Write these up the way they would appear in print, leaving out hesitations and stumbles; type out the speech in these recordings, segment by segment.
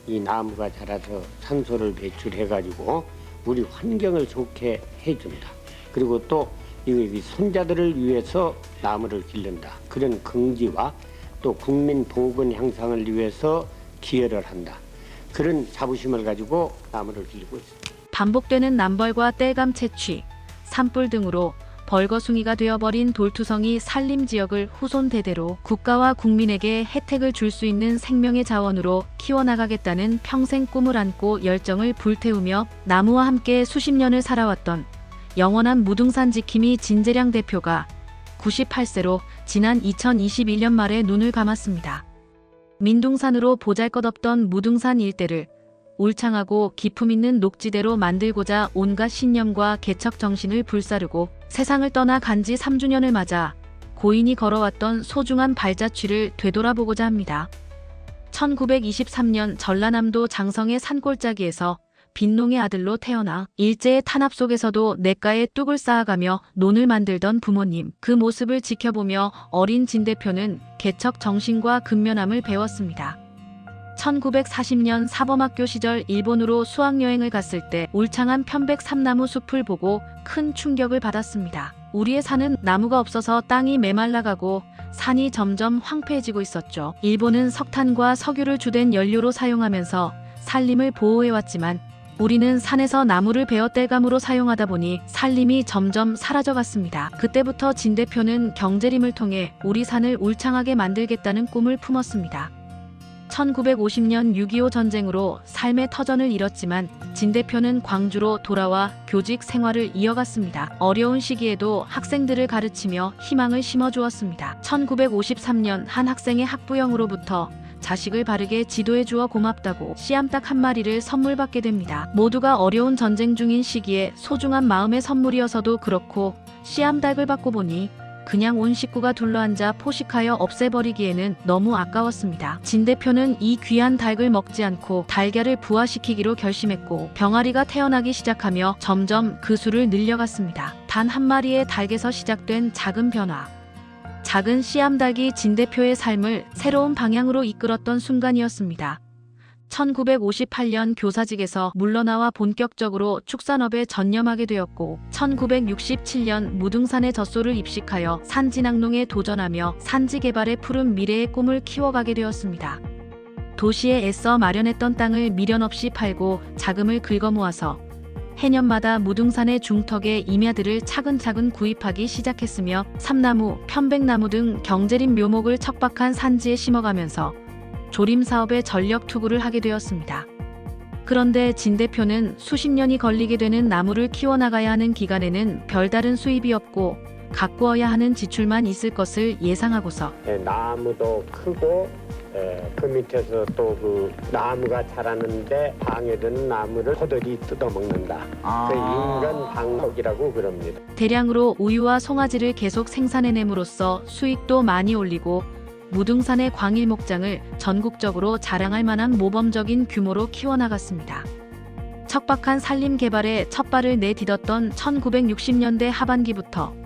이 나무가 자라서 산소를 배출해가지고 우리 환경을 좋게 해준다. 그리고 또 이 손자들을 위해서 나무를 기른다. 그런 긍지와 또 국민 봉건 향상을 위해서 기여를 한다. 그런 자부심을 가지고 나무를 기르고 있습니다. 반복되는 남벌과 땔감 채취, 산불 등으로 벌거숭이가 되어버린 돌투성이 산림지역을 후손 대대로 국가와 국민에게 혜택을 줄 수 있는 생명의 자원으로 키워나가겠다는 평생 꿈을 안고 열정을 불태우며 나무와 함께 수십 년을 살아왔던 영원한 무등산 지킴이 진재량 대표가 98세로 지난 2021년 말에 눈을 감았습니다. 민둥산으로 보잘것없던 무등산 일대를 울창하고 기품 있는 녹지대로 만들고자 온갖 신념과 개척 정신을 불사르고 세상을 떠나 간지 3주년을 맞아 고인이 걸어왔던 소중한 발자취를 되돌아보고자 합니다. 1923년 전라남도 장성의 산골짜기에서 빈농의 아들로 태어나 일제의 탄압 속에서도 냇가에 뚝을 쌓아가며 논을 만들던 부모님, 그 모습을 지켜보며 어린 진 대표는 개척 정신과 근면함을 배웠습니다. 1940년 사범학교 시절 일본으로 수학여행을 갔을 때 울창한 편백 삼나무 숲을 보고 큰 충격을 받았습니다. 우리의 산은 나무가 없어서 땅이 메말라가고 산이 점점 황폐해지고 있었죠. 일본은 석탄과 석유를 주된 연료로 사용하면서 산림을 보호해왔지만 우리는 산에서 나무를 베어 땔감으로 사용하다 보니 산림이 점점 사라져갔습니다. 그때부터 진 대표는 경제림을 통해 우리 산을 울창하게 만들겠다는 꿈을 품었습니다. 1950년 6.25 전쟁으로 삶의 터전을 잃었지만 진 대표는 광주로 돌아와 교직 생활을 이어갔습니다. 어려운 시기에도 학생들을 가르치며 희망을 심어주었습니다. 1953년 한 학생의 학부형으로부터 자식을 바르게 지도해 주어 고맙다고 씨암탉 한 마리를 선물 받게 됩니다. 모두가 어려운 전쟁 중인 시기에 소중한 마음의 선물이어서도 그렇고 씨암탉을 받고 보니 그냥 온 식구가 둘러앉아 포식하여 없애버리기에는 너무 아까웠습니다. 진 대표는 이 귀한 닭을 먹지 않고 달걀을 부화시키기로 결심했고 병아리가 태어나기 시작하며 점점 그 수를 늘려갔습니다. 단 한 마리의 닭에서 시작된 작은 변화. 작은 씨암탉이 진 대표의 삶을 새로운 방향으로 이끌었던 순간이었습니다. 1958년 교사직에서 물러나와 본격적으로 축산업에 전념하게 되었고 1967년 무등산의 젖소를 입식하여 산진항농에 도전하며 산지 개발에 푸른 미래의 꿈을 키워가게 되었습니다. 도시에 애써 마련했던 땅을 미련 없이 팔고 자금을 긁어 모아서 해년마다 무등산의 중턱에 임야들을 차근차근 구입하기 시작했으며 삼나무, 편백나무 등 경제림 묘목을 척박한 산지에 심어가면서 조림 사업에 전력 투구를 하게 되었습니다. 그런데 진 대표는 수십 년이 걸리게 되는 나무를 키워나가야 하는 기간에는 별다른 수입이 없고 가꾸어야 하는 지출만 있을 것을 예상하고서 나무도 크고 그 밑에서 또 그 나무가 자라는데 방해되는 나무를 호들이 뜯어먹는다. 그 인간 방목이라고 그럽니다. 대량으로 우유와 송아지를 계속 생산해냄으로써 수익도 많이 올리고 무등산의 광일 목장을 전국적으로 자랑할 만한 모범적인 규모로 키워나갔습니다. 척박한 산림 개발에 첫발을 내딛었던 1960년대 하반기부터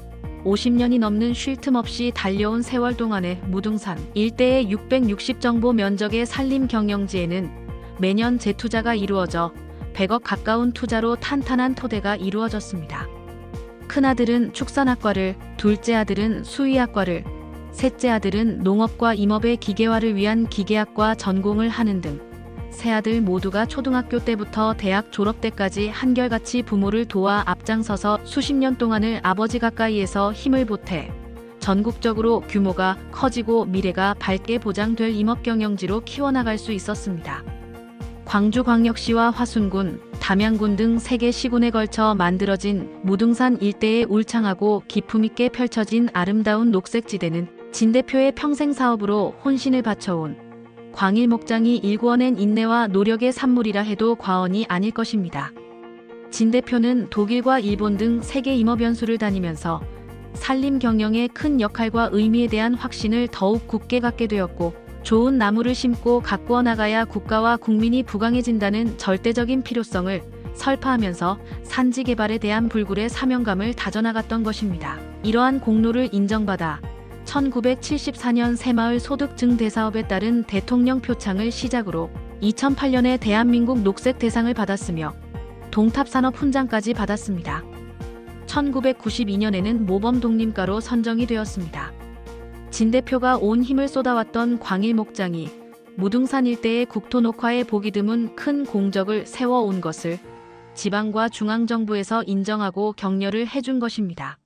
50년이 넘는 쉴 틈 없이 달려온 세월 동안에 무등산 일대의 660정보 면적의 산림 경영지에는 매년 재투자가 이루어져 100억 가까운 투자로 탄탄한 토대가 이루어졌습니다. 큰아들은 축산학과를, 둘째 아들은 수의학과를, 셋째 아들은 농업과 임업의 기계화를 위한 기계학과 전공을 하는 등 세 아들 모두가 초등학교 때부터 대학 졸업 때까지 한결같이 부모를 도와 앞장서서 수십 년 동안을 아버지 가까이에서 힘을 보태 전국적으로 규모가 커지고 미래가 밝게 보장될 임업경영지로 키워나갈 수 있었습니다. 광주광역시와 화순군, 담양군 등 3개 시군에 걸쳐 만들어진 무등산 일대의 울창하고 기품 있게 펼쳐진 아름다운 녹색지대는 진 대표의 평생 사업으로 혼신을 바쳐온 광일 목장이 일구어낸 인내와 노력의 산물이라 해도 과언이 아닐 것입니다. 진 대표는 독일과 일본 등 세계 임업 연수를 다니면서 산림 경영의 큰 역할과 의미에 대한 확신을 더욱 굳게 갖게 되었고 좋은 나무를 심고 가꾸어 나가야 국가와 국민이 부강해진다는 절대적인 필요성을 설파하면서 산지 개발에 대한 불굴의 사명감을 다져나갔던 것입니다. 이러한 공로를 인정받아 1974년 새마을 소득 증대 사업에 따른 대통령 표창을 시작으로 2008년에 대한민국 녹색 대상을 받았으며 동탑산업 훈장까지 받았습니다. 1992년에는 모범 독림가로 선정이 되었습니다. 진 대표가 온 힘을 쏟아왔던 광일 목장이 무등산 일대의 국토 녹화에 보기 드문 큰 공적을 세워온 것을 지방과 중앙정부에서 인정하고 격려를 해준 것입니다.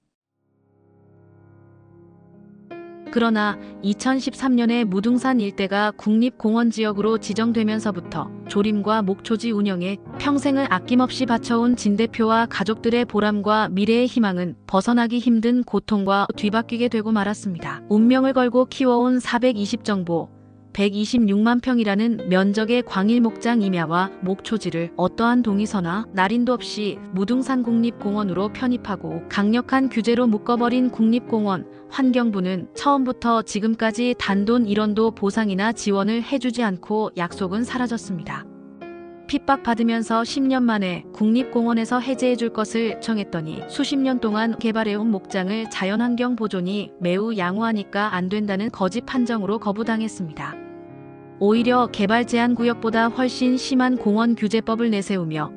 그러나 2013년에 무등산 일대가 국립공원지역으로 지정되면서부터 조림과 목초지 운영에 평생을 아낌없이 바쳐온 진 대표와 가족들의 보람과 미래의 희망은 벗어나기 힘든 고통과 뒤바뀌게 되고 말았습니다. 운명을 걸고 키워온 420정보, 126만 평이라는 면적의 광일 목장 임야와 목초지를 어떠한 동의서나 날인도 없이 무등산 국립공원으로 편입하고 강력한 규제로 묶어버린 국립공원 환경부는 처음부터 지금까지 단돈 1원도 보상이나 지원을 해주지 않고 약속은 사라졌습니다. 핍박받으면서 10년 만에 국립공원에서 해제해줄 것을 청했더니 수십 년 동안 개발해온 목장을 자연환경 보존이 매우 양호하니까 안 된다는 거짓 판정으로 거부당했습니다. 오히려 개발 제한 구역보다 훨씬 심한 공원 규제법을 내세우며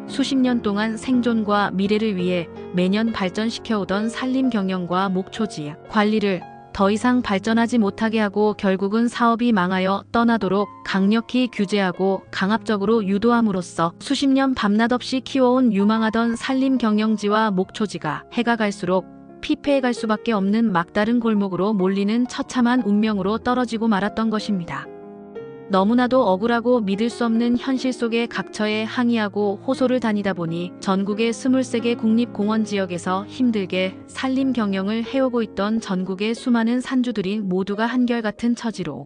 수십 년 동안 생존과 미래를 위해 매년 발전시켜오던 산림 경영과 목초지 관리를 더 이상 발전하지 못하게 하고 결국은 사업이 망하여 떠나도록 강력히 규제하고 강압적으로 유도함으로써 수십 년 밤낮 없이 키워온 유망하던 산림 경영지와 목초지가 해가 갈수록 피폐해갈 수밖에 없는 막다른 골목으로 몰리는 처참한 운명으로 떨어지고 말았던 것입니다. 너무나도 억울하고 믿을 수 없는 현실 속에 각처에 항의하고 호소를 다니다 보니 전국의 23개 국립공원 지역에서 힘들게 산림 경영을 해오고 있던 전국의 수많은 산주들이 모두가 한결같은 처지로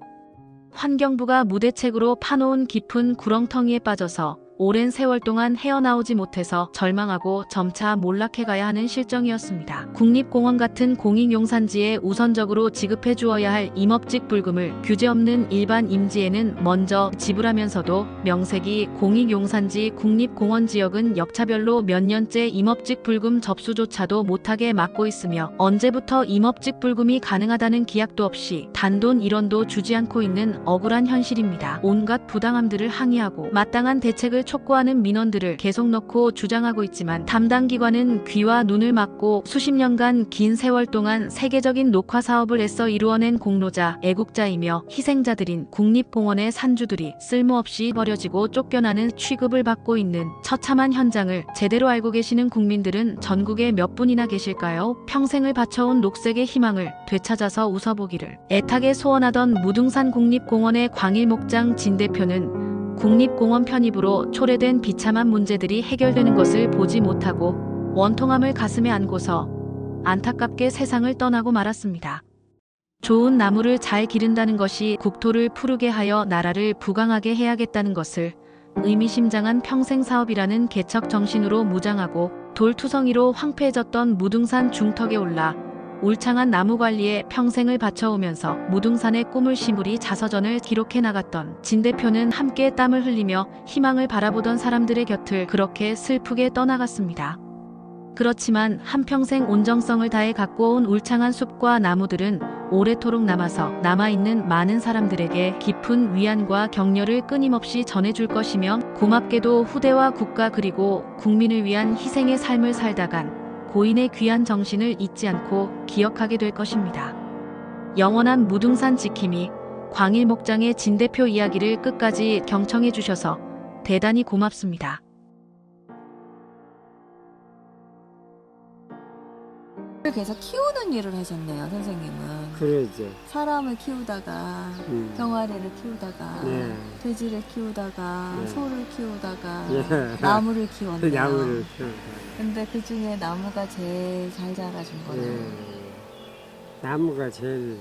환경부가 무대책으로 파놓은 깊은 구렁텅이에 빠져서 오랜 세월 동안 헤어나오지 못해서 절망하고 점차 몰락해가야 하는 실정이었습니다. 국립공원 같은 공익용산지에 우선적으로 지급해 주어야 할 임업직 불금을 규제 없는 일반 임지에는 먼저 지불하면서도 명색이 공익용산지 국립공원지역은 역차별로 몇 년째 임업직 불금 접수조차도 못하게 막고 있으며 언제부터 임업직 불금이 가능하다는 기약도 없이 단돈 1원도 주지 않고 있는 억울한 현실입니다. 온갖 부당함들을 항의하고 마땅한 대책을 촉구하는 민원들을 계속 넣고 주장하고 있지만 담당 기관은 귀와 눈을 막고 수십 년간 긴 세월 동안 세계적인 녹화 사업을 애써 이루어낸 공로자, 애국자이며 희생자들인 국립공원의 산주들이 쓸모없이 버려지고 쫓겨나는 취급을 받고 있는 처참한 현장을 제대로 알고 계시는 국민들은 전국에 몇 분이나 계실까요? 평생을 바쳐온 녹색의 희망을 되찾아서 웃어보기를 애타게 소원하던 무등산 국립공원의 광일 목장 진 대표는 국립공원 편입으로 초래된 비참한 문제들이 해결되는 것을 보지 못하고 원통함을 가슴에 안고서 안타깝게 세상을 떠나고 말았습니다. 좋은 나무를 잘 기른다는 것이 국토를 푸르게 하여 나라를 부강하게 해야겠다는 것을 의미심장한 평생사업이라는 개척 정신으로 무장하고 돌투성이로 황폐해졌던 무등산 중턱에 올라 울창한 나무 관리에 평생을 바쳐오면서 무등산의 꿈을 심으리 자서전을 기록해 나갔던 진 대표는 함께 땀을 흘리며 희망을 바라보던 사람들의 곁을 그렇게 슬프게 떠나갔습니다. 그렇지만 한평생 온정성을 다해 갖고 온 울창한 숲과 나무들은 오래도록 남아있는 많은 사람들에게 깊은 위안과 격려를 끊임없이 전해줄 것이며 고맙게도 후대와 국가 그리고 국민을 위한 희생의 삶을 살다간 고인의 귀한 정신을 잊지 않고 기억하게 될 것입니다. 영원한 무등산 지킴이 광일 목장의 진 대표 이야기를 끝까지 경청해 주셔서 대단히 고맙습니다. 계속 키우는 일을 하셨네요, 선생님은. 그러죠. 사람을 키우다가 병아리를 키우다가 예. 돼지를 키우다가 예. 소를 키우다가 예. 나무를 키웠네요. 나무를 키우고. 근데 그 중에 나무가 제일 잘 자라준 거예요. 예. 나무가 제일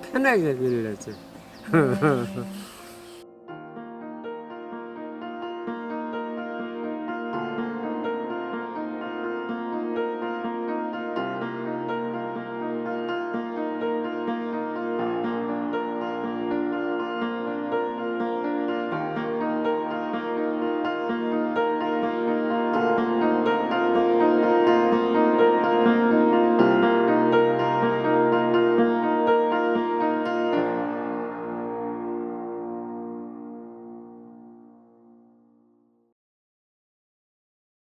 편하게 길러죠. 네.